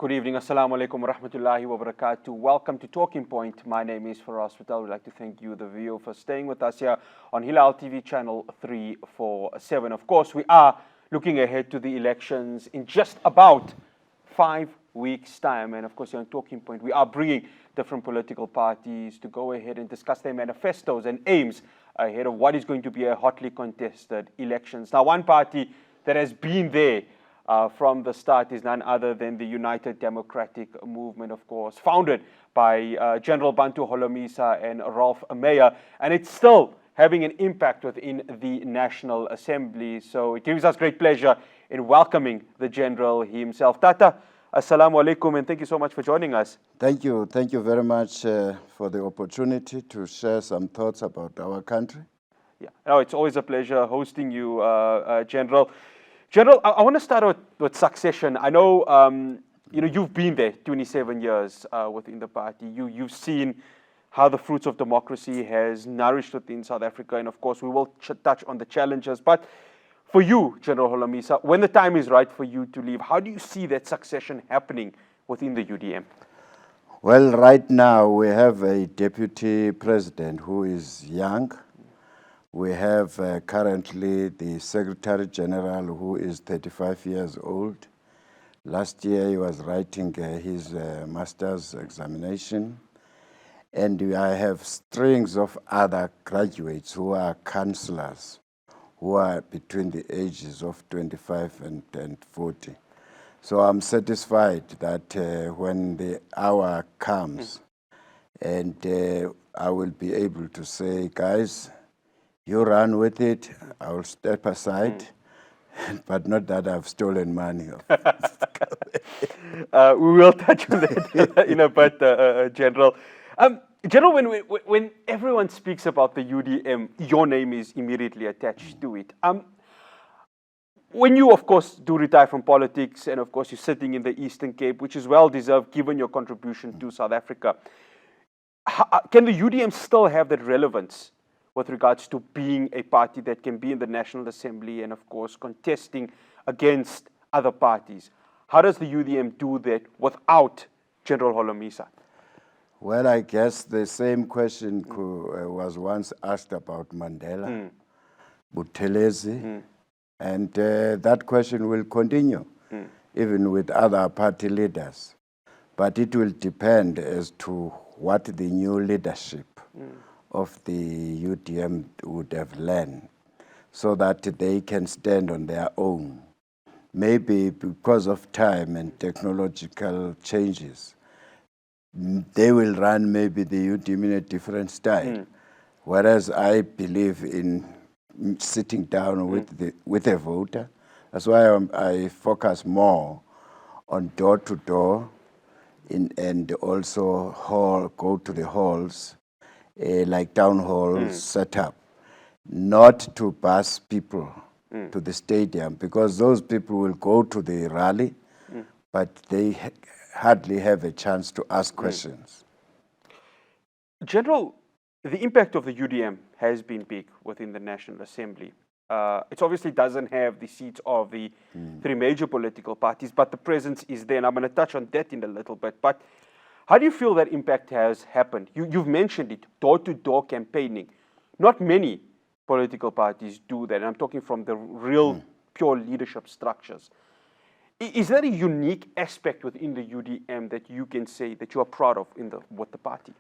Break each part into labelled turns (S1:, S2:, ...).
S1: Good evening. Assalamu alaikum wa rahmatullahi wa barakatuh. Welcome to Talking Point. My name is Fahraaz Patel. We'd like to thank you, the viewer, for staying with us here on Hilaal TV channel 347. Of course, we are looking ahead to the elections in just about 5 weeks' time. And of course, here on Talking Point, we are bringing different political parties to go ahead and discuss their manifestos and aims ahead of what is going to be a hotly contested elections. Now, one party that has been there from the start is none other than the United Democratic Movement, of course, founded by General Bantu Holomisa and Ralph Meyer, and it's still having an impact within the National Assembly. So it gives us great pleasure in welcoming the General himself. Tata, assalamu alaikum, and thank you so much for joining us.
S2: Thank you very much for the opportunity to share some thoughts about our country.
S1: Yeah, no, it's always a pleasure hosting you, General. General, I want to start with succession. I know, you've been there 27 years within the party. You've seen how the fruits of democracy has nourished within South Africa, and of course, we will touch on the challenges. But for you, General Holomisa, when the time is right for you to leave, how do you see that succession happening within the UDM?
S2: Well, right now we have a deputy president who is young. We have currently the Secretary General who is 35 years old. Last year he was writing his master's examination. And I have strings of other graduates who are councillors, who are between the ages of 25 and 40. So I'm satisfied that when the hour comes and I will be able to say, guys, you run with it, I will step aside, but not that I've stolen money.
S1: We will touch on that in a bit, General. General, when everyone speaks about the UDM, your name is immediately attached to it. When you, of course, do retire from politics, and of course you're sitting in the Eastern Cape, which is well-deserved given your contribution to South Africa, can the UDM still have that relevance with regards to being a party that can be in the National Assembly and, of course, contesting against other parties? How does the UDM do that without General Holomisa?
S2: Well, I guess the same question was once asked about Mandela, Buthelezi, and that question will continue, even with other party leaders. But it will depend as to what the new leadership of the UDM would have learned so that they can stand on their own. Maybe because of time and technological changes, they will run maybe the UDM in a different style. Whereas I believe in sitting down with a voter. That's why I focus more on door-to-door and also go to the halls, like town halls set up, not to bus people to the stadium, because those people will go to the rally, but they hardly have a chance to ask questions.
S1: General, the impact of the UDM has been big within the National Assembly. It obviously doesn't have the seats of the three major political parties, but the presence is there, and I'm going to touch on that in a little bit. But how do you feel that impact has happened? You've mentioned it, door-to-door campaigning. Not many political parties do that, and I'm talking from the real pure leadership structures. Is there a unique aspect within the UDM that you can say that you are proud of with the party?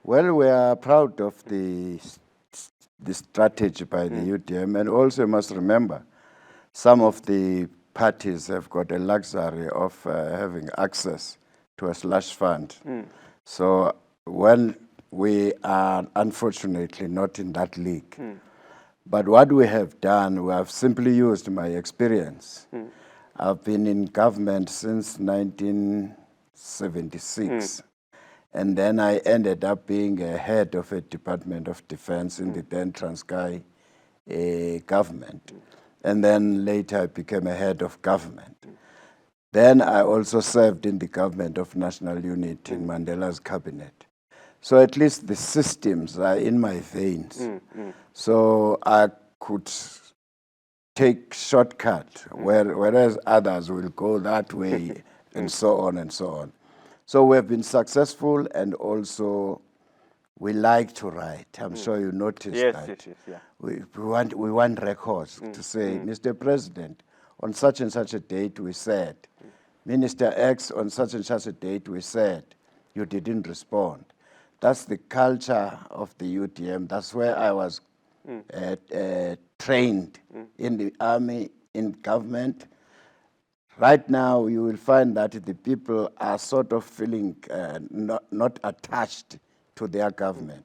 S2: Well, we are proud of the strategy by the UDM, and also you must remember, some of the parties have got a luxury of having access to a slush fund. So when we are unfortunately not in that league, but what we have done, we have simply used my experience. I've been in government since 1976. And then I ended up being a head of a Department of Defense in the then Transkei government. And then later I became a head of government. Then I also served in the government of national unity in Mandela's cabinet. So at least the systems are in my veins. So I could take shortcut, whereas others will go that way and so on and so on. So we have been successful, and also we like to write. I'm sure you noticed that.
S1: Yes, yeah.
S2: We want records to say, Mr. President, on such and such a date we said, Minister X, on such and such a date we said, you didn't respond. That's the culture of the UDM. That's where I was trained in the army, in government. Right now, you will find that the people are sort of feeling not attached to their government,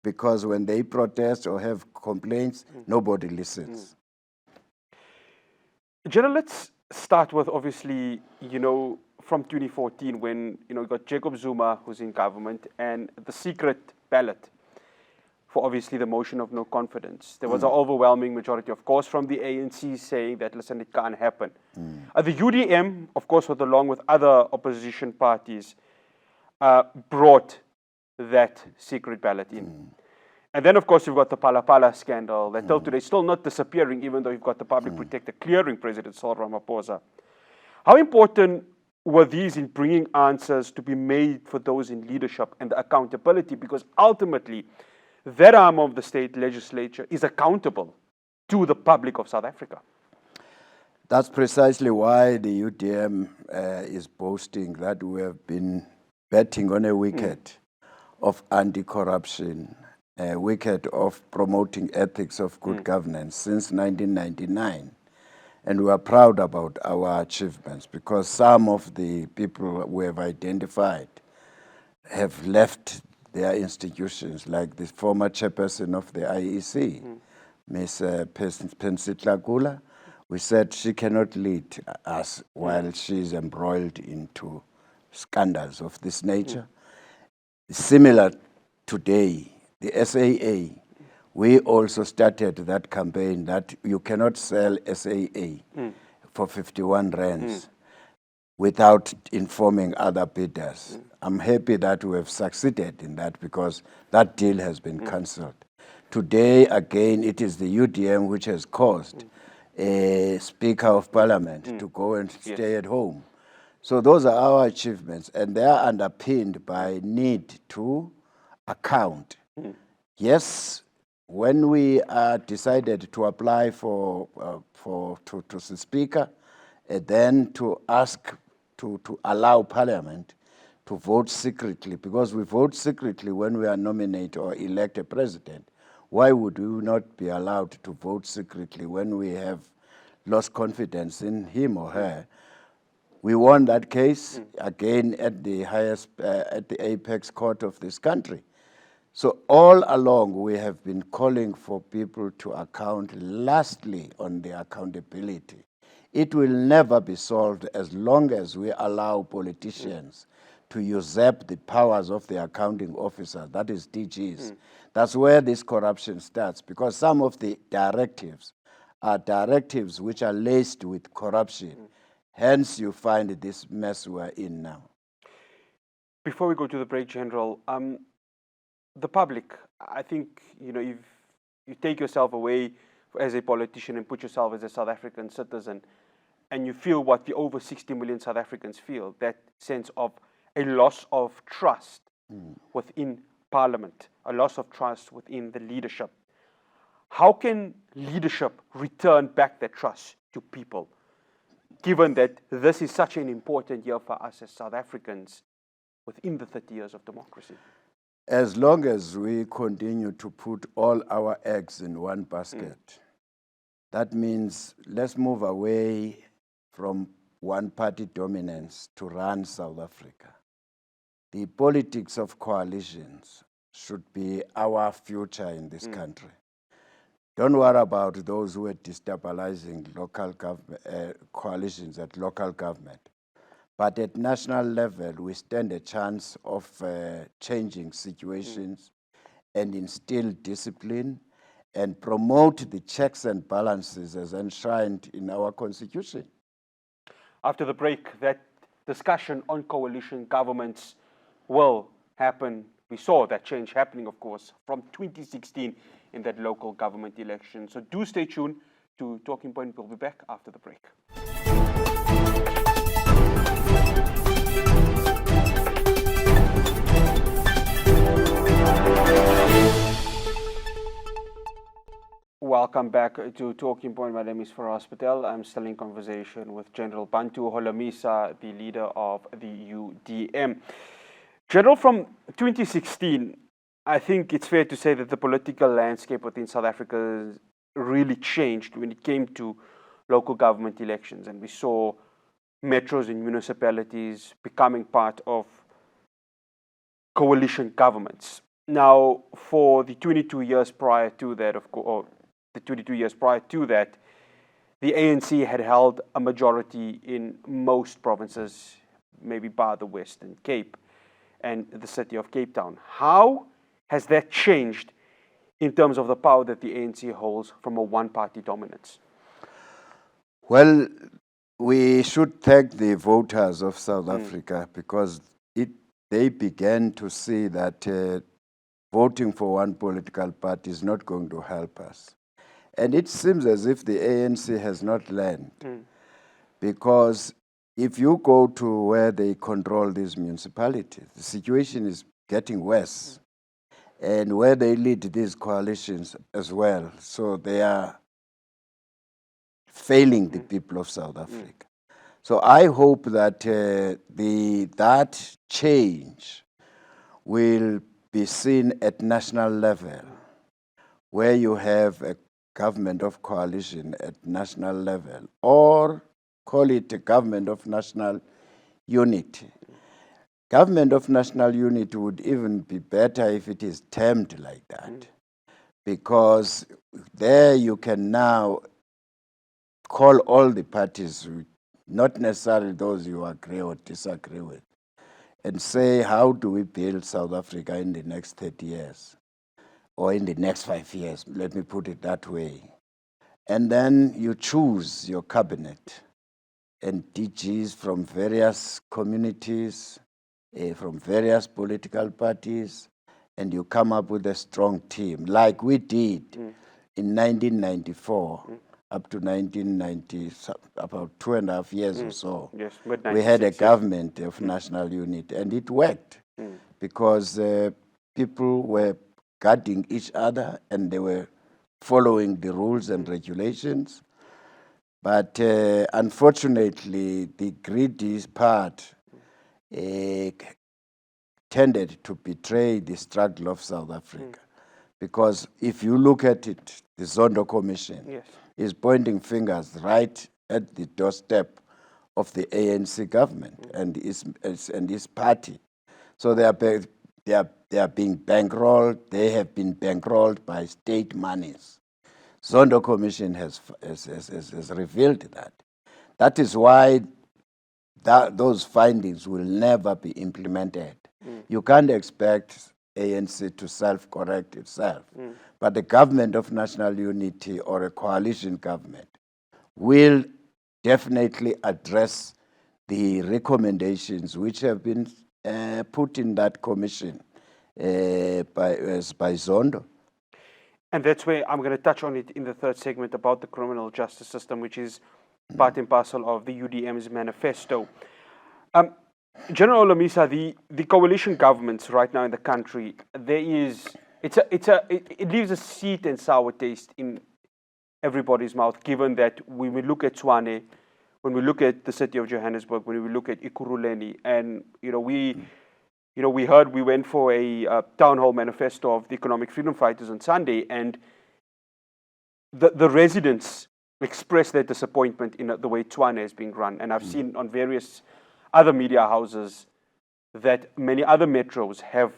S2: because when they protest or have complaints, nobody listens.
S1: General, let's start with, obviously, from 2014 when, you got Jacob Zuma, who's in government, and the secret ballot for, obviously, the motion of no confidence. There was an overwhelming majority, of course, from the ANC saying that, listen, it can't happen. The UDM, of course, along with other opposition parties, brought that secret ballot in. And then, of course, you've got the Pala scandal that till today is still not disappearing, even though you've got the public protector clearing President Cyril Ramaphosa. How important were these in bringing answers to be made for those in leadership and the accountability? Because ultimately, that arm of the state legislature is accountable to the public of South Africa.
S2: That's precisely why the UDM is boasting that we have been betting on a wicket of anti-corruption, a wicket of promoting ethics of good governance since 1999. And we are proud about our achievements, because some of the people we have identified have left their institutions, like the former chairperson of the IEC, Ms. Pensitlakula. We said she cannot lead us while she is embroiled into scandals of this nature. Similar today, the SAA, we also started that campaign that you cannot sell SAA for 51 rands without informing other bidders. I'm happy that we have succeeded in that, because that deal has been cancelled. Today, again, it is the UDM which has caused a Speaker of Parliament to go and stay at home. So those are our achievements, and they are underpinned by need to account. Yes, when we decided to apply to the Speaker, then to ask to allow Parliament to vote secretly, because we vote secretly when we are nominate or elect a president. Why would we not be allowed to vote secretly when we have lost confidence in him or her? We won that case again at the highest, at the apex court of this country. So all along, we have been calling for people to account, lastly, on the accountability. It will never be solved as long as we allow politicians to usurp the powers of the accounting officer, that is DGs. That's where this corruption starts, because some of the directives are directives which are laced with corruption. Hence, you find this mess we're in now.
S1: Before we go to the break, General, the public, I think, if you take yourself away as a politician and put yourself as a South African citizen, and you feel what the over 60 million South Africans feel, that sense of a loss of trust within Parliament, a loss of trust within the leadership. How can leadership return back that trust to people, given that this is such an important year for us as South Africans within the 30 years of democracy?
S2: As long as we continue to put all our eggs in one basket, that means let's move away from one-party dominance to run South Africa. The politics of coalitions should be our future in this country. Don't worry about those who are destabilizing local coalitions at local government. But at national level, we stand a chance of changing situations and instill discipline and promote the checks and balances as enshrined in our constitution.
S1: After the break, that discussion on coalition governments will happen. We saw that change happening, of course, from 2016 in that local government election. So do stay tuned to Talking Point. We'll be back after the break. Welcome back to Talking Point. My name is Fahraaz Patel. I'm still in conversation with General Bantu Holomisa, the leader of the UDM. General, from 2016, I think it's fair to say that the political landscape within South Africa really changed when it came to local government elections. And we saw metros and municipalities becoming part of coalition governments. Now, for the 22 years prior to that, the 22 years prior to that, the ANC had held a majority in most provinces, maybe bar the Western Cape and the city of Cape Town. How has that changed in terms of the power that the ANC holds from a one-party dominance?
S2: Well, we should thank the voters of South Africa because they began to see that voting for one political party is not going to help us. And it seems as if the ANC has not learned, because if you go to where they control these municipalities, the situation is getting worse. And where they lead these coalitions as well. So they are failing the people of South Africa. So I hope that that change will be seen at national level, where you have a government of coalition at national level, or call it a government of national unity. Government of national unity would even be better if it is termed like that, because there you can now call all the parties, not necessarily those you agree or disagree with, and say, how do we build South Africa in the next 30 years? Or in the next 5 years, let me put it that way. And then you choose your cabinet and DGs from various communities, from various political parties, and you come up with a strong team, like we did in 1994 up to 1990, about 2.5 years or so.
S1: Yes,
S2: we had a government of national unity, and it worked because people were guarding each other and they were following the rules and regulations. But unfortunately, the greedy part tended to betray the struggle of South Africa. Because if you look at it, the Zondo Commission is pointing fingers right at the doorstep of the ANC government and its party. So they are being bankrolled. They have been bankrolled by state monies. Zondo Commission has revealed that. That is why those findings will never be implemented. You can't expect ANC to self-correct itself. But the government of national unity or a coalition government will definitely address the recommendations which have been put in that commission by Zondo.
S1: And that's where I'm going to touch on it in the third segment about the criminal justice system, which is part and parcel of the UDM's manifesto. General Holomisa, the coalition governments right now in the country, it leaves a sweet and sour taste in everybody's mouth, given that when we look at Tshwane, when we look at the city of Johannesburg, when we look at Ekurhuleni, and we went for a town hall manifesto of the economic freedom fighters on Sunday, and the residents expressed their disappointment in the way Tshwane is being run. And I've seen on various other media houses that many other metros have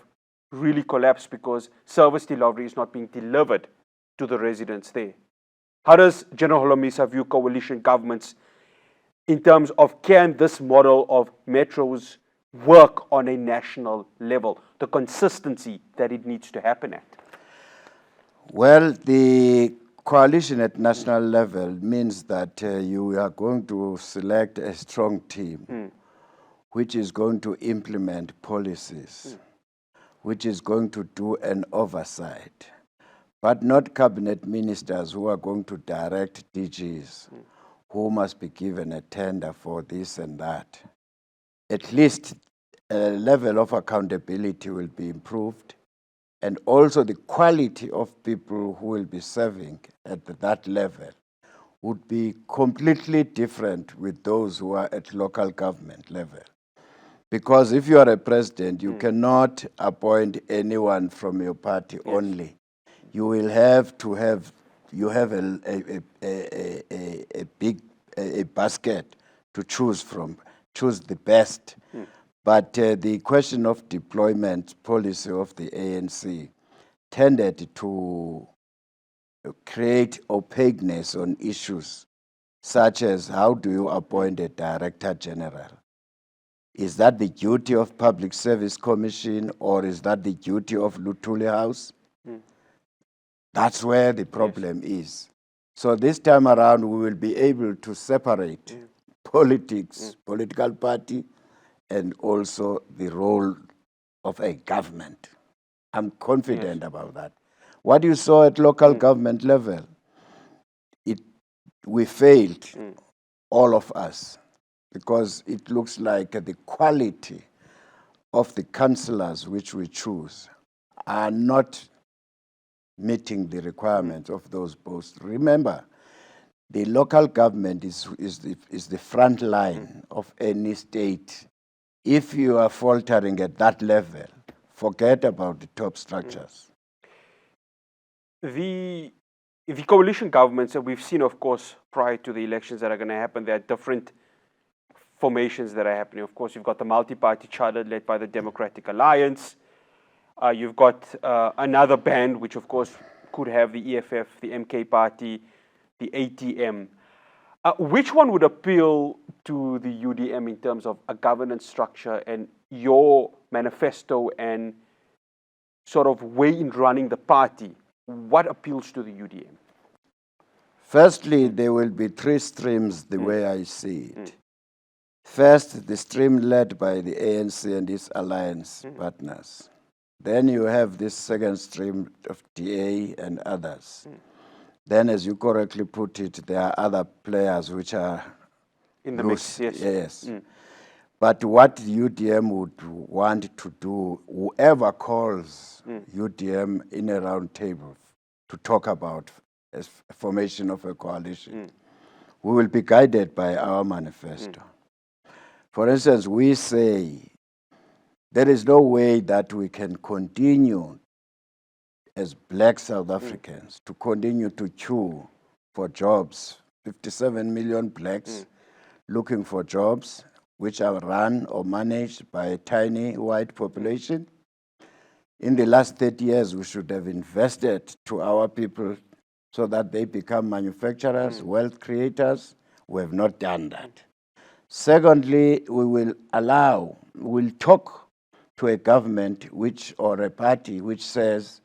S1: really collapsed because service delivery is not being delivered to the residents there. How does General Holomisa view coalition governments in terms of, can this model of metros work on a national level, the consistency that it needs to happen at?
S2: Well, the coalition at national level means that you are going to select a strong team which is going to implement policies, which is going to do an oversight, but not cabinet ministers who are going to direct DGs who must be given a tender for this and that. At least a level of accountability will be improved. and also the quality of people who will be serving at that level would be completely different with those who are at local government level. Because if you are a president, you cannot appoint anyone from your party only. You will have to have, you have a big basket to choose from, choose the best. But the question of deployment policy of the ANC tended to create opaqueness on issues such as how do you appoint a director general? Is that the duty of Public Service Commission or is that the duty of Luthuli House? That's where the problem is. So this time around, we will be able to separate politics, political party, and also the role of a government. I'm confident about that. What you saw at local government level, we failed, all of us, because it looks like the quality of the councillors which we choose are not meeting the requirements of those posts. Remember, the local government is the front line of any state. If you are faltering at that level, forget about the top structures.
S1: The coalition governments that we've seen, of course, prior to the elections that are going to happen, there are different formations that are happening. Of course, you've got the multi-party charter led by the Democratic Alliance. You've got another band, which of course could have the EFF, the MK Party, the ATM. Which one would appeal to the UDM in terms of a governance structure and your manifesto and sort of way in running the party? What appeals to the UDM?
S2: Firstly, there will be three streams the way I see it. First, the stream led by the ANC and its alliance partners. Then you have this second stream of DA and others. Then, as you correctly put it, there are other players which are
S1: in the
S2: loose.
S1: mix, yes.
S2: But what UDM would want to do, whoever calls UDM in a round table to talk about a formation of a coalition, we will be guided by our manifesto. For instance, we say there is no way that we can continue as black South Africans to continue to queue for jobs. 57 million blacks looking for jobs, which are run or managed by a tiny white population. In the last 30 years, we should have invested to our people so that they become manufacturers, wealth creators. We have not done that. Secondly, we'll talk to a government or a party which says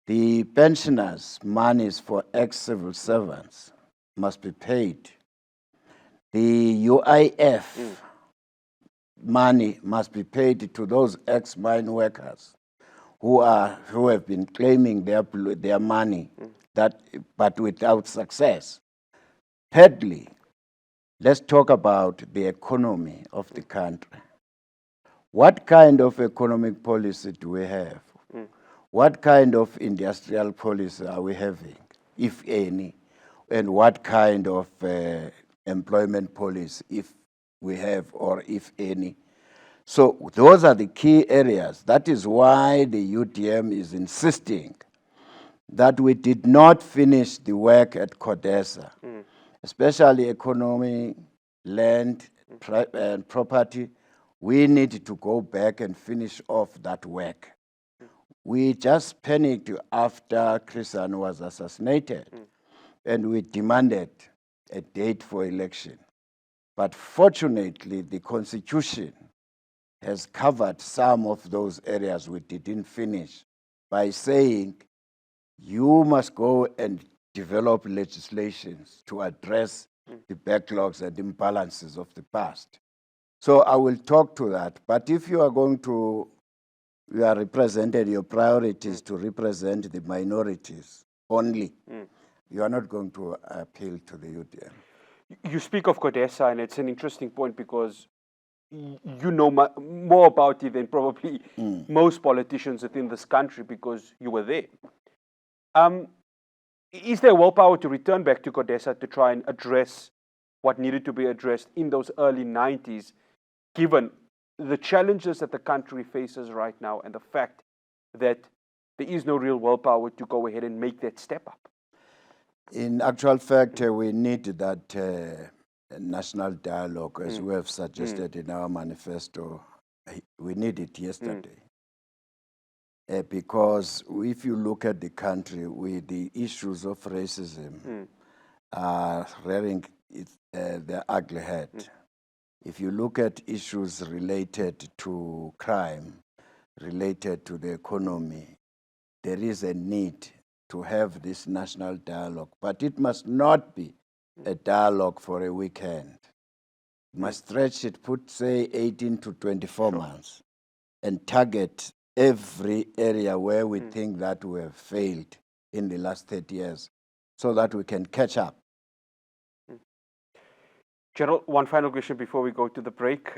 S2: the pensioners' monies for ex-civil servants must be paid. The UIF money must be paid to those ex-mine workers who have been claiming their money, but without success. Thirdly, let's talk about the economy of the country. What kind of economic policy do we have? What kind of industrial policy are we having, if any? And what kind of employment policy, if we have or if any? So those are the key areas. That is why the UDM is insisting that we did not finish the work at CODESA, especially economy, land, and property. We need to go back and finish off that work. We just panicked after Christian was assassinated, and we demanded a date for election. But fortunately, the Constitution has covered some of those areas we didn't finish by saying you must go and develop legislations to address the backlogs and imbalances of the past. So I will talk to that. But if you are you are represented, your priority is to represent the minorities only, you are not going to appeal to the UDM.
S1: You speak of CODESA, and it's an interesting point because you know more about it than probably most politicians within this country because you were there. Is there willpower to return back to CODESA to try and address what needed to be addressed in those early 90s, given the challenges that the country faces right now and the fact that there is no real willpower to go ahead and make that step up?
S2: In actual fact, we need that national dialogue, as we have suggested in our manifesto. We need it yesterday. Because if you look at the country, with the issues of racism are rearing their ugly head. If you look at issues related to crime, related to the economy, there is a need to have this national dialogue. But it must not be a dialogue for a weekend. You must stretch it, put, say, 18 to 24 months, and target every area where we think that we have failed in the last 30 years so that we can catch up.
S1: General, one final question before we go to the break.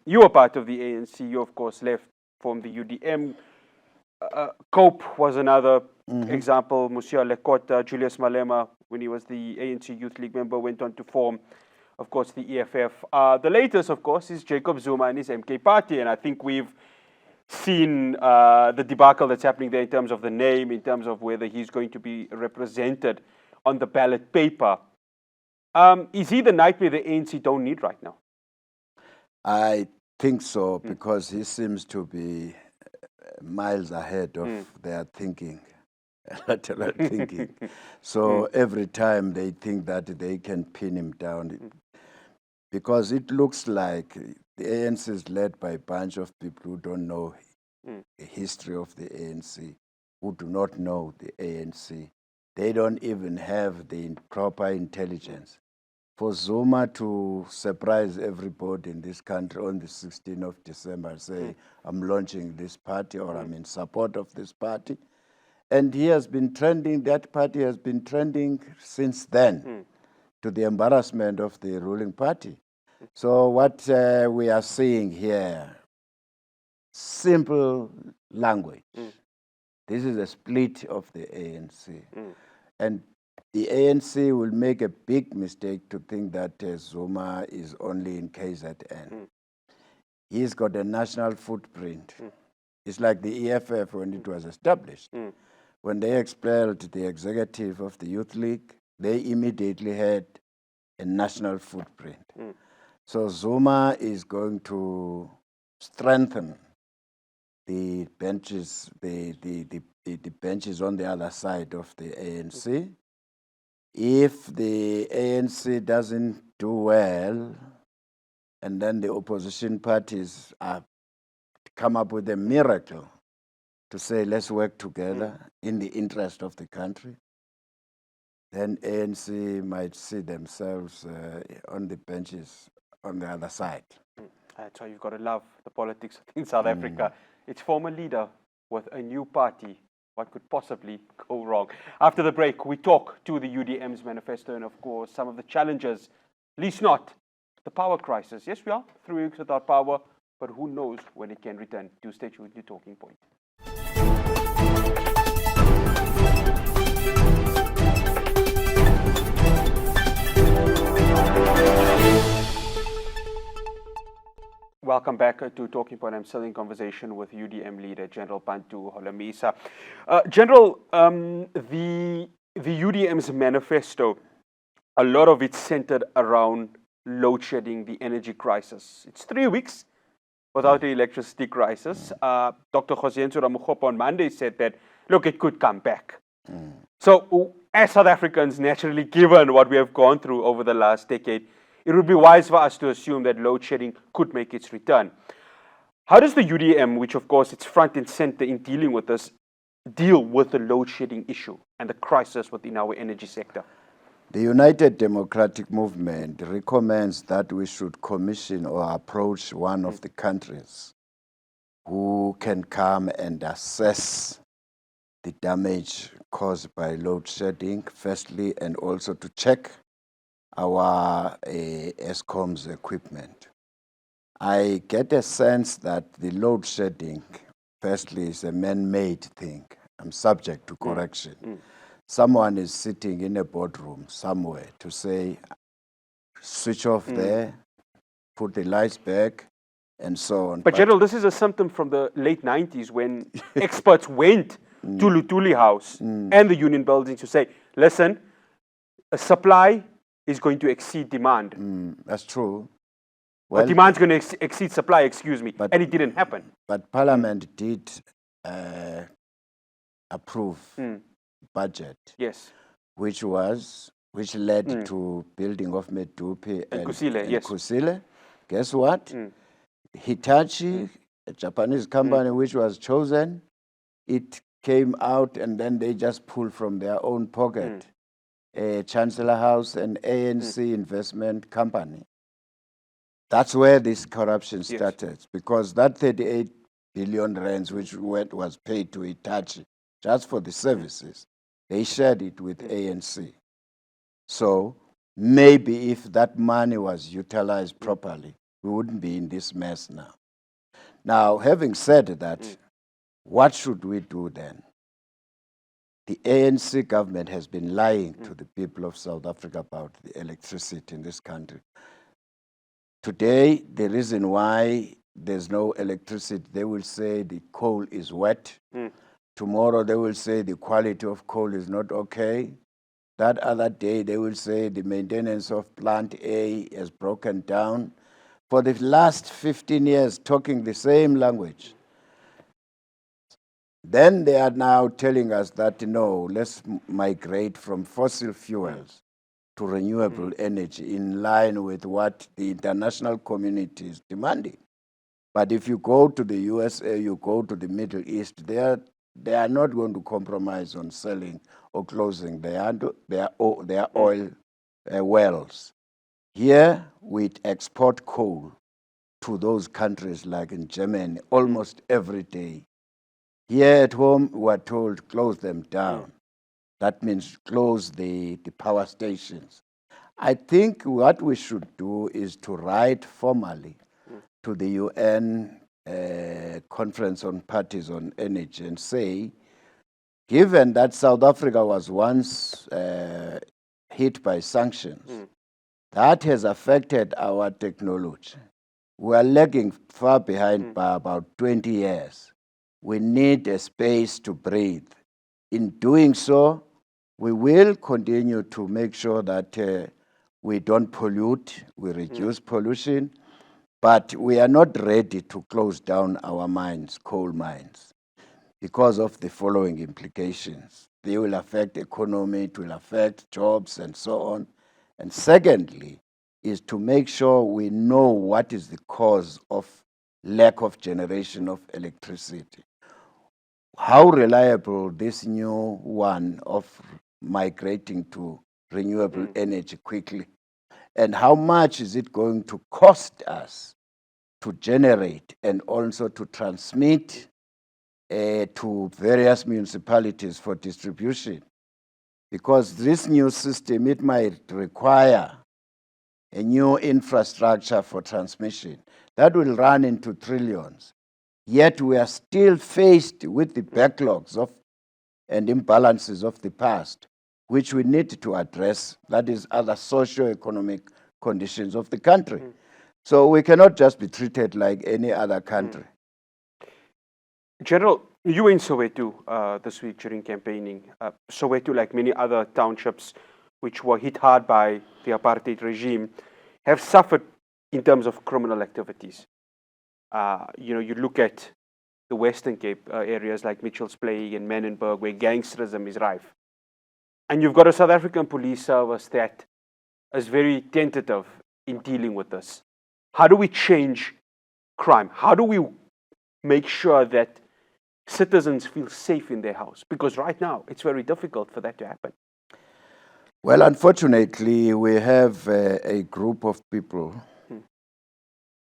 S1: You were part of the ANC. You, of course, left, formed the UDM. COPE was another example. Musia Lekota, Julius Malema, when he was the ANC Youth League member, went on to form, of course, the EFF. The latest, of course, is Jacob Zuma and his MK Party. And I think we've seen the debacle that's happening there in terms of the name, in terms of whether he's going to be represented on the ballot paper. Is he the nightmare the ANC don't need right now?
S2: I think so, because he seems to be miles ahead of their thinking, lateral thinking. So every time they think that they can pin him down, because it looks like the ANC is led by a bunch of people who don't know the history of the ANC, who do not know the ANC. They don't even have the proper intelligence. For Zuma to surprise everybody in this country on the 16th of December, say, I'm launching this party or I'm in support of this party. And he has been trending, that party has been trending since then, to the embarrassment of the ruling party. So what we are seeing here, simple language. This is a split of the ANC. And the ANC will make a big mistake to think that Zuma is only in KZN. He's got a national footprint. It's like the EFF when it was established. When they expelled the executive of the Youth League, they immediately had a national footprint. So Zuma is going to strengthen the benches, the benches on the other side of the ANC. If the ANC doesn't do well, and then the opposition parties come up with a miracle to say, let's work together in the interest of the country, then ANC might see themselves on the benches on the other side.
S1: That's why you've got to love the politics in South Africa. Its former leader with a new party. What could possibly go wrong? After the break, we talk to the UDM's manifesto and, of course, some of the challenges, at least not the power crisis. Yes, we are 3 weeks without power, but who knows when it can return. Do stay tuned with your talking point. Welcome back to Talking Point. I'm still in conversation with UDM leader, General Bantu Holomisa. General, the UDM's manifesto, a lot of it centered around load shedding, the energy crisis. It's 3 weeks without the electricity crisis. Dr. Josienzo Ramaphosa on Monday said that, look, it could come back. So as South Africans, naturally, given what we have gone through over the last decade, it would be wise for us to assume that load shedding could make its return. How does the UDM, which of course it's front and center in dealing with this, deal with the load shedding issue and the crisis within our energy sector?
S2: The United Democratic Movement recommends that we should commission or approach one of the countries who can come and assess the damage caused by load shedding, firstly, and also to check our ESCOM's equipment. I get a sense that the load shedding, firstly, is a man-made thing. I'm subject to correction. Someone is sitting in a boardroom somewhere to say, switch off there, put the lights back, and so on.
S1: But General, this is a symptom from the late 90s when experts went to Lutuli House and the union buildings to say, listen, a supply is going to exceed demand.
S2: That's true.
S1: Well, demand's going to exceed supply, excuse me, and it didn't happen.
S2: But Parliament did approve budget.
S1: Yes.
S2: Which led to building of Medupi and
S1: Kusile, yes.
S2: Kusile. Guess what? Hitachi, a Japanese company which was chosen, it came out and then they just pulled from their own pocket a Chancellor House, an ANC investment company. That's where this corruption started, because that 38 billion rands which was paid to Hitachi just for the services, they shared it with ANC. So maybe if that money was utilized properly, we wouldn't be in this mess now. Now, having said that, what should we do then? The ANC government has been lying to the people of South Africa about the electricity in this country. Today, the reason why there's no electricity, they will say the coal is wet. Tomorrow, they will say the quality of coal is not okay. That other day, they will say the maintenance of plant A has broken down. For the last 15 years, talking the same language. Then they are now telling us that, no, let's migrate from fossil fuels to renewable energy in line with what the international community is demanding. But if you go to the USA, you go to the Middle East, they are not going to compromise on selling or closing their oil wells. Here, we export coal to those countries like in Germany almost every day. Here at home, we are told, close them down. That means close the power stations. I think what we should do is to write formally to the UN Conference on Parties on Energy and say, given that South Africa was once hit by sanctions, that has affected our technology. We are lagging far behind by about 20 years. We need a space to breathe. In doing so, we will continue to make sure that we don't pollute, we reduce pollution, but we are not ready to close down our mines, coal mines, because of the following implications. They will affect economy, it will affect jobs and so on. And secondly, is to make sure we know what is the cause of lack of generation of electricity. How reliable this new one of migrating to renewable energy quickly, and how much is it going to cost us to generate and also to transmit to various municipalities for distribution? Because this new system, it might require a new infrastructure for transmission that will run into trillions. Yet we are still faced with the backlogs and imbalances of the past, which we need to address. That is other socio-economic conditions of the country. So we cannot just be treated like any other country.
S1: General, you were in Soweto this week during campaigning. Soweto, like many other townships which were hit hard by the apartheid regime, have suffered in terms of criminal activities. You look at the Western Cape areas like Mitchell's Plain and Menenberg, where gangsterism is rife. And you've got a South African police service that is very tentative in dealing with this. How do we change crime? How do we make sure that citizens feel safe in their house? Because right now, it's very difficult for that to happen.
S2: Well, unfortunately, we have a group of people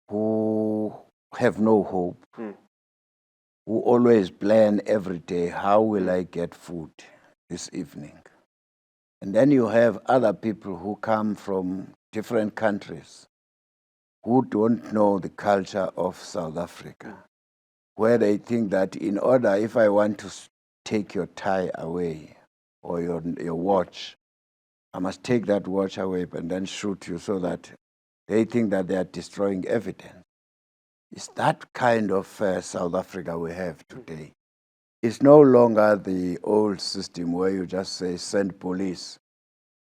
S2: who have no hope, who always plan every day, how will I get food this evening? And then you have other people who come from different countries, who don't know the culture of South Africa, where they think that in order, if I want to take your tie away or your watch, I must take that watch away and then shoot you, so that they think that they are destroying evidence. It's that kind of South Africa we have today. It's no longer the old system where you just say, send police.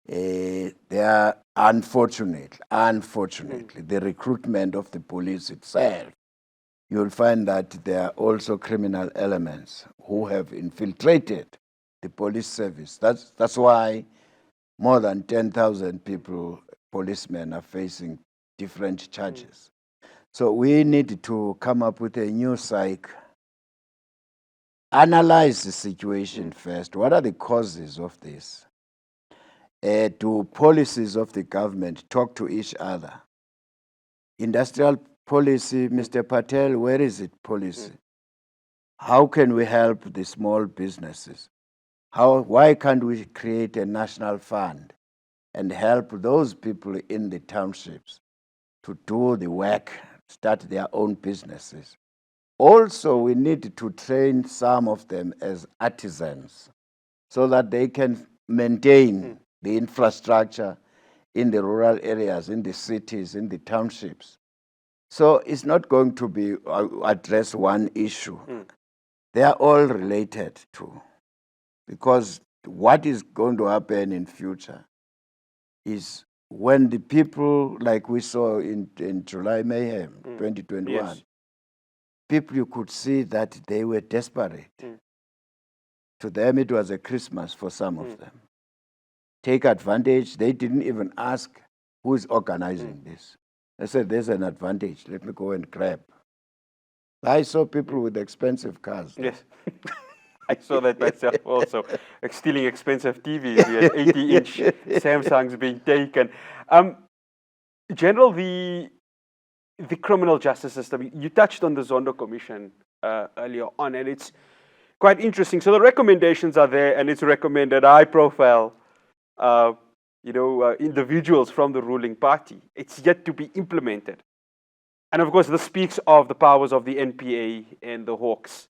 S2: They are unfortunately, the recruitment of the police itself, you'll find that there are also criminal elements who have infiltrated the police service. That's why more than 10,000 people, policemen, are facing different charges. So we need to come up with a new psych, analyze the situation first. What are the causes of this? Do policies of the government talk to each other? Industrial policy, Mr. Patel, where is it policy? How can we help the small businesses? Why can't we create a national fund and help those people in the townships to do the work, start their own businesses? Also, we need to train some of them as artisans so that they can maintain the infrastructure in the rural areas, in the cities, in the townships. So it's not going to be address one issue. They are all related to, because what is going to happen in future is when the people, like we saw in July Mayhem 2021,
S1: Yes.
S2: people, you could see that they were desperate. To them, it was a Christmas for some of them. Take advantage. They didn't even ask who is organizing this. They said, there's an advantage. Let me go and grab. I saw people with expensive cars.
S1: Yes. I saw that myself also. Like stealing expensive TVs. We had 80-inch Samsungs being taken. General, the criminal justice system, you touched on the Zondo Commission earlier on, and it's quite interesting. So the recommendations are there, and it's recommended high-profile individuals from the ruling party. It's yet to be implemented. And of course, this speaks of the powers of the NPA and the Hawks.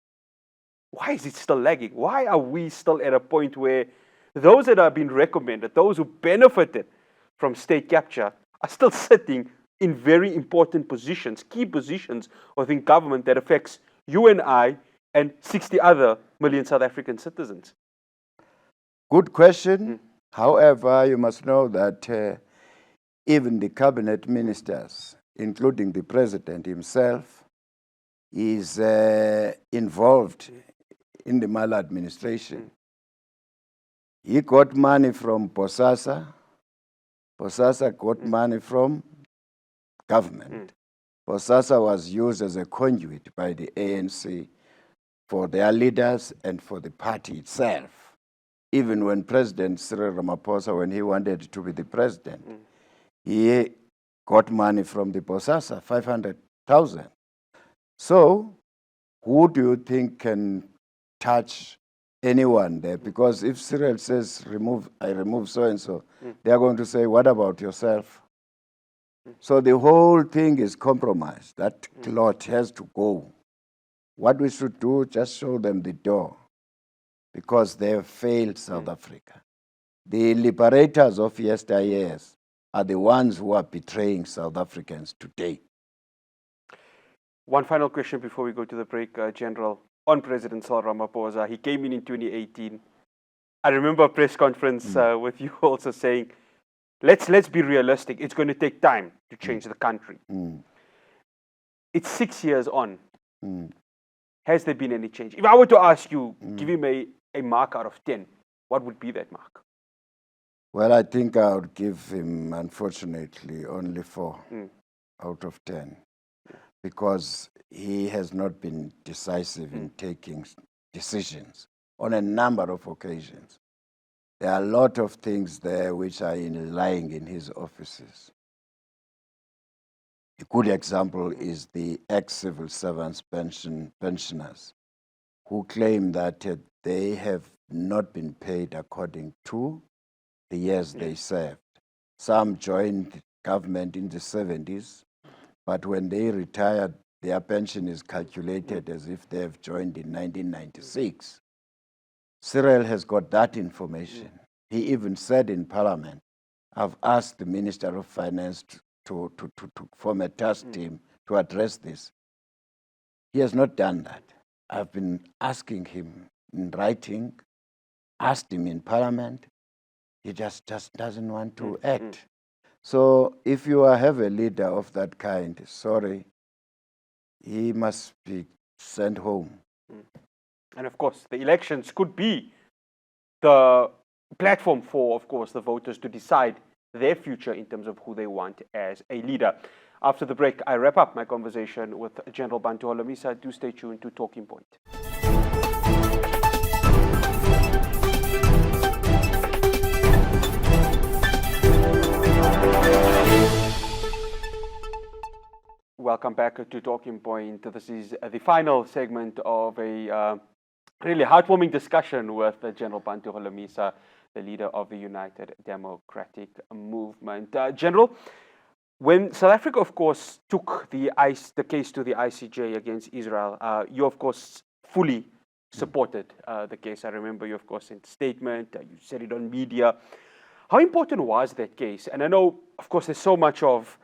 S1: Why is it still lagging? Why are we still at a point where those that have been recommended, those who benefited from state capture, are still sitting in very important positions, key positions within government that affects you and I and 60 other million South African citizens?
S2: Good question. However, you must know that even the cabinet ministers, including the president himself, is involved in the maladministration. He got money from Bosasa. Bosasa got money from government. Bosasa was used as a conduit by the ANC for their leaders and for the party itself. Even when President Cyril Ramaphosa, when he wanted to be the president, he got money from the Bosasa, 500,000. So, who do you think can touch anyone there? Because if Cyril says, I remove so-and-so, they are going to say, what about yourself? So the whole thing is compromised. That lot has to go. What we should do, just show them the door, because they have failed South Africa. The liberators of yesteryears are the ones who are betraying South Africans today.
S1: One final question before we go to the break, General. On President Cyril Ramaphosa, he came in 2018. I remember a press conference with you also saying, let's be realistic. It's going to take time to change the country. It's 6 years on. Has there been any change? If I were to ask you, give him a mark out of 10, what would be that mark?
S2: Well, I think I would give him, unfortunately, only 4 out of 10, because he has not been decisive in taking decisions on a number of occasions. There are a lot of things there which are lying in his offices. A good example is the ex-civil servants pensioners who claim that they have not been paid according to the years they served. Some joined government in the 70s, but when they retire, their pension is calculated as if they have joined in 1996. Cyril has got that information. He even said in Parliament, I've asked the Minister of Finance to form a task team to address this. He has not done that. I've been asking him in writing, asked him in Parliament. He just doesn't want to act. So if you have a leader of that kind, sorry, he must be sent home.
S1: And of course, the elections could be the platform for, of course, the voters to decide their future in terms of who they want as a leader. After the break, I wrap up my conversation with General Bantu Holomisa. Do stay tuned to Talking Point. Welcome back to Talking Point. This is the final segment of a really heartwarming discussion with General Bantu Holomisa, the leader of the United Democratic Movement. General, when South Africa, of course, took the case to the ICJ against Israel, you, of course, fully supported the case. I remember you, of course, sent a statement. You said it on media. How important was that case? And I know, of course, there's so much of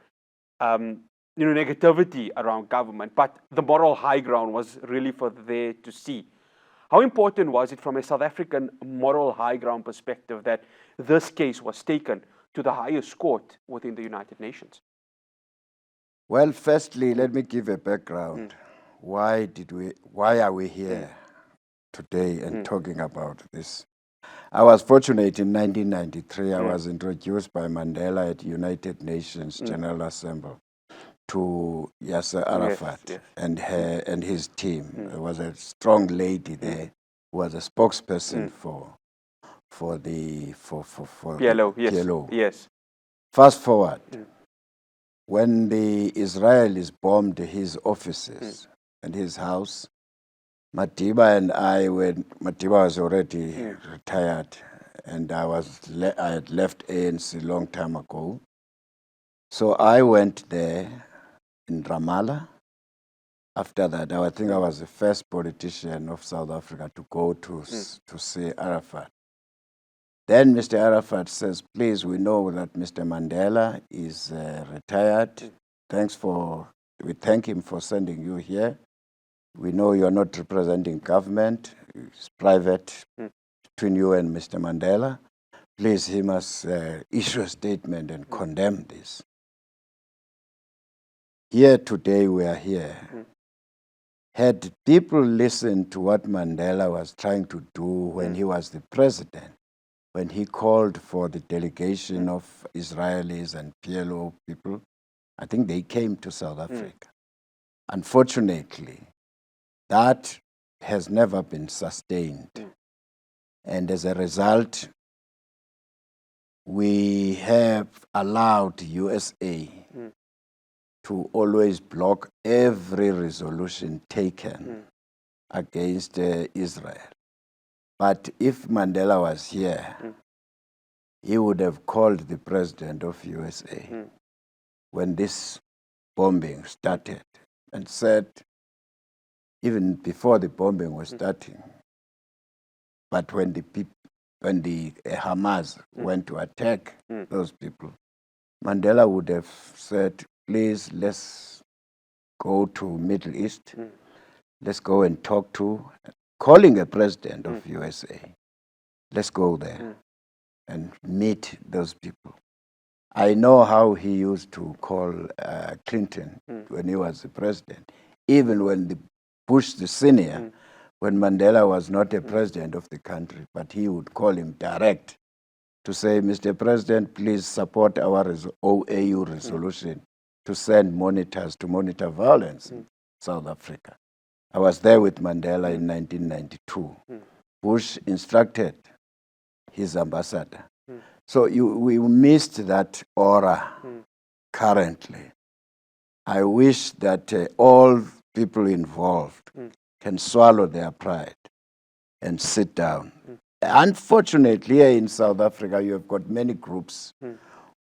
S1: negativity around government, but the moral high ground was really for there to see. How important was it from a South African moral high ground perspective that this case was taken to the highest court within the United Nations?
S2: Well, firstly, let me give a background. Why are we here today and talking about this? I was fortunate in 1993. I was introduced by Mandela at United Nations General Assembly to Yasser Arafat and his team. There was a strong lady there who was a spokesperson for the PLO.
S1: Yes.
S2: Fast forward, when the Israelis bombed his offices and his house, Madiba and I, Madiba was already retired, and I had left ANC a long time ago. So I went there in Ramallah. After that, I think I was the first politician of South Africa to go to see Arafat. Then Mr. Arafat says, please, we know that Mr. Mandela is retired. We thank him for sending you here. We know you're not representing government. It's private between you and Mr. Mandela. Please, he must issue a statement and condemn this. Here today, we are here. Had people listened to what Mandela was trying to do when he was the president, when he called for the delegation of Israelis and PLO people, I think they came to South Africa. Unfortunately, that has never been sustained. And as a result, we have allowed USA to always block every resolution taken against Israel. But if Mandela was here, he would have called the president of USA when this bombing started and said, even before the bombing was starting, but when the Hamas went to attack those people, Mandela would have said, please, let's go to Middle East. Let's go and talk to, calling a president of USA. Let's go there and meet those people. I know how he used to call Clinton when he was the president. Even when the Bush the senior, when Mandela was not a president of the country, but he would call him direct to say, Mr. President, please support our OAU resolution to send monitors to monitor violence in South Africa. I was there with Mandela in 1992. Bush instructed his ambassador. So we missed that aura currently. I wish that all people involved can swallow their pride and sit down. Unfortunately, here in South Africa, you have got many groups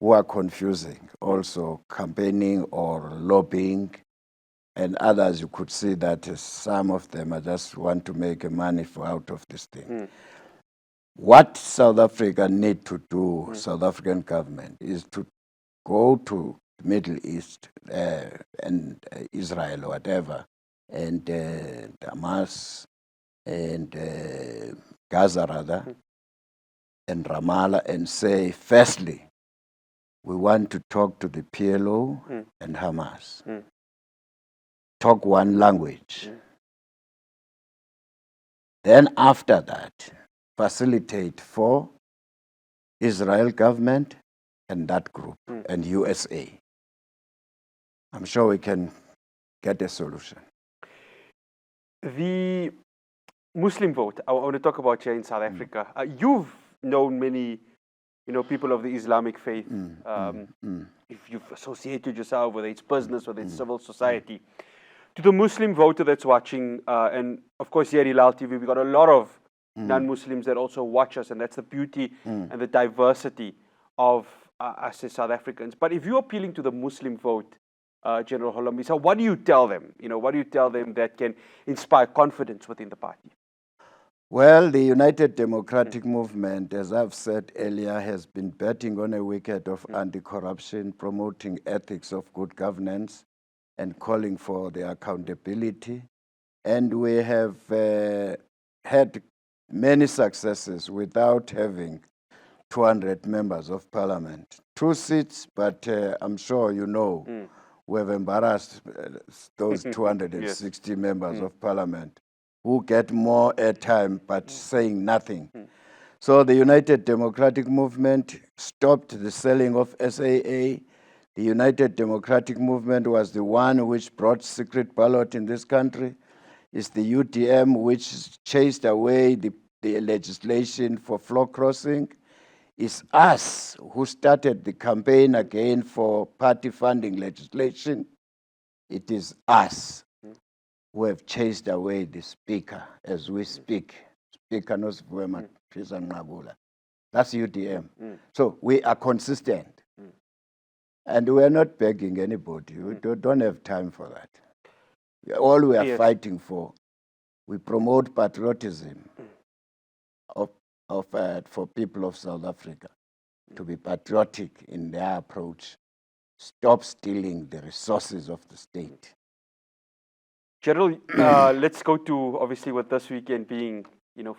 S2: who are confusing, also campaigning or lobbying, and others you could see that some of them are just want to make money out of this thing. What South Africa need to do, South African government, is to go to the Middle East and Israel or whatever, and Hamas and Gaza rather, and Ramallah, and say, firstly, we want to talk to the PLO and Hamas. Talk one language. Then after that, facilitate for Israel government and that group and USA. I'm sure we can get a solution.
S1: The Muslim vote, I want to talk about here in South Africa. You've known many, people of the Islamic faith. If you've associated yourself, whether it's business, whether it's civil society. To the Muslim voter that's watching, and of course here at Hilaal TV, we've got a lot of non-Muslims that also watch us, and that's the beauty and the diversity of us as South Africans. But if you're appealing to the Muslim vote, General Holomisa, what do you tell them? What do you tell them that can inspire confidence within the party?
S2: Well, the United Democratic Movement, as I've said earlier, has been betting on a wicket of anti-corruption, promoting ethics of good governance, and calling for the accountability. And we have had many successes without having 200 members of parliament. 2 seats, but I'm sure you know, we have embarrassed those 260 members of parliament who get more airtime but saying nothing. So the United Democratic Movement stopped the selling of SAA. The United Democratic Movement was the one which brought secret ballot in this country. It's the UDM which chased away the legislation for floor crossing. It's us who started the campaign again for party funding legislation. It is us who have chased away the speaker as we speak. Speaker Nosivwema Nqabula. That's UDM. So we are consistent. And we are not begging anybody. We don't have time for that. All we are fighting for, we promote patriotism for people of South Africa to be patriotic in their approach. Stop stealing the resources of the state.
S1: General, let's go to, obviously, with this weekend being,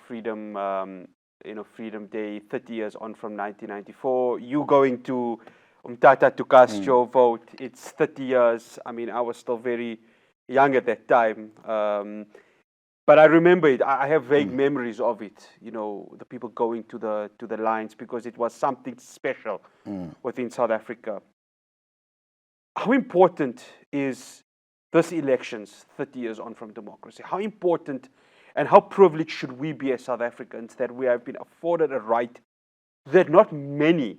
S1: Freedom, Freedom Day, 30 years on from 1994. You going to Umtata to cast your vote. It's 30 years. I mean, I was still very young at that time. But I remember it. I have vague memories of it, the people going to the lines, because it was something special within South Africa. How important is this elections 30 years on from democracy? How important and how privileged should we be as South Africans that we have been afforded a right that not many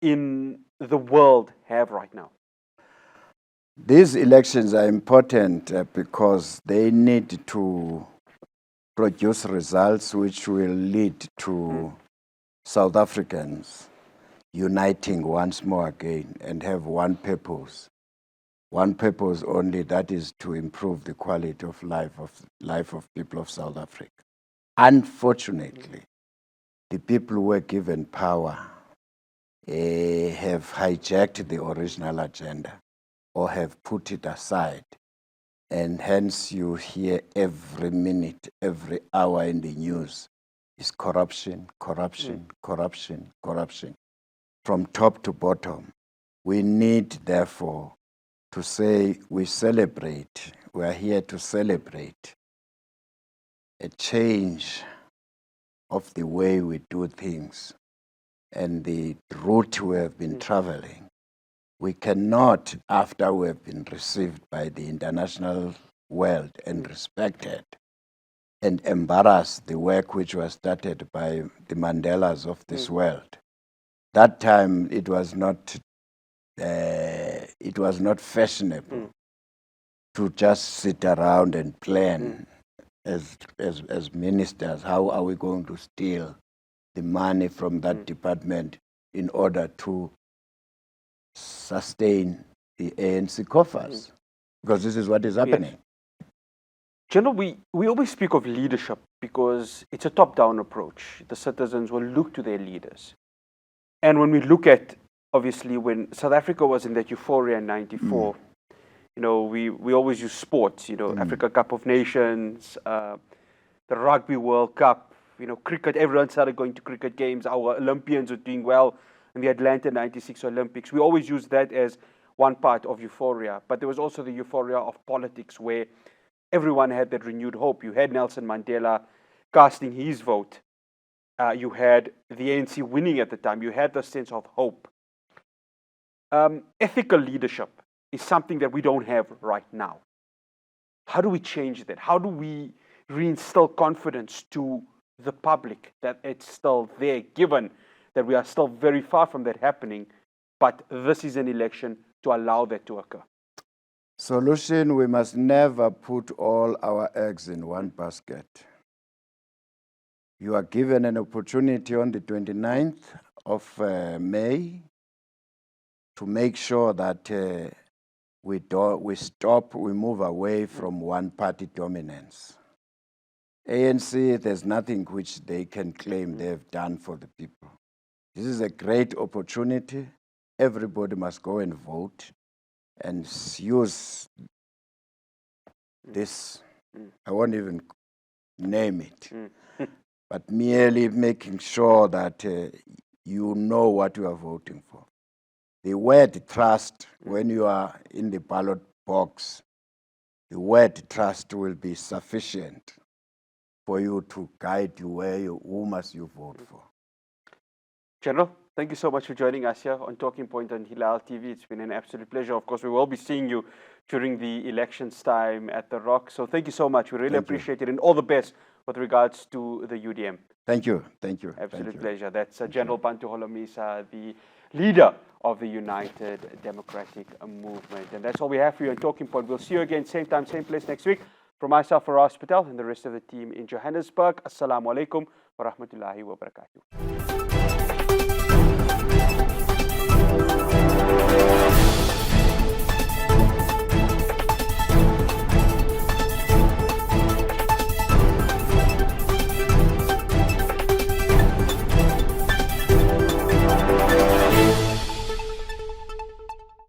S1: in the world have right now?
S2: These elections are important because they need to produce results which will lead to South Africans uniting once more again and have one purpose only, that is to improve the quality of life of people of South Africa. Unfortunately, the people who were given power have hijacked the original agenda or have put it aside. And hence you hear every minute, every hour in the news is corruption, corruption, corruption, corruption, from top to bottom. We need, therefore, to say we are here to celebrate a change of the way we do things and the route we have been traveling. We cannot, after we have been received by the international world and respected, and embarrass the work which was started by the Mandelas of this world. That time it was not fashionable to just sit around and plan as ministers. How are we going to steal the money from that department in order to sustain the ANC coffers, because this is what is happening.
S1: Yes. General, we always speak of leadership because it's a top-down approach. The citizens will look to their leaders. And when we look at, obviously, when South Africa was in that euphoria in 94, you know, we always use sports, you know, Africa Cup of Nations, the Rugby World Cup, you know, cricket, everyone started going to cricket games. Our Olympians were doing well in the Atlanta 96 Olympics. We always use that as one part of euphoria. But there was also the euphoria of politics where everyone had that renewed hope. You had Nelson Mandela casting his vote. You had the ANC winning at the time. You had the sense of hope. Ethical leadership is something that we don't have right now. How do we change that? How do we reinstill confidence to the public that it's still there, given that we are still very far from that happening, but this is an election to allow that to occur?
S2: Solution, we must never put all our eggs in one basket. You are given an opportunity on the 29th of May to make sure that we move away from one-party dominance. ANC, there's nothing which they can claim they've done for the people. This is a great opportunity. Everybody must go and vote and use this. I won't even name it, but merely making sure that you know what you are voting for. The word trust, when you are in the ballot box, the word trust will be sufficient for you to guide you who must you vote for.
S1: General, thank you so much for joining us here on Talking Point on Hilaal TV. It's been an absolute pleasure. Of course, we will be seeing you during the elections time at The Rock. So thank you so much. We really appreciate it, and all the best with regards to the UDM.
S2: Thank you. Thank you.
S1: Absolute pleasure. That's General Bantu Holomisa, the leader of the United Democratic Movement. And that's all we have for you on Talking Point. We'll see you again, same time, same place next week. From myself, Fahraaz Patel, and the rest of the team in Johannesburg, Assalamu alaikum wa rahmatullahi wa barakatuh.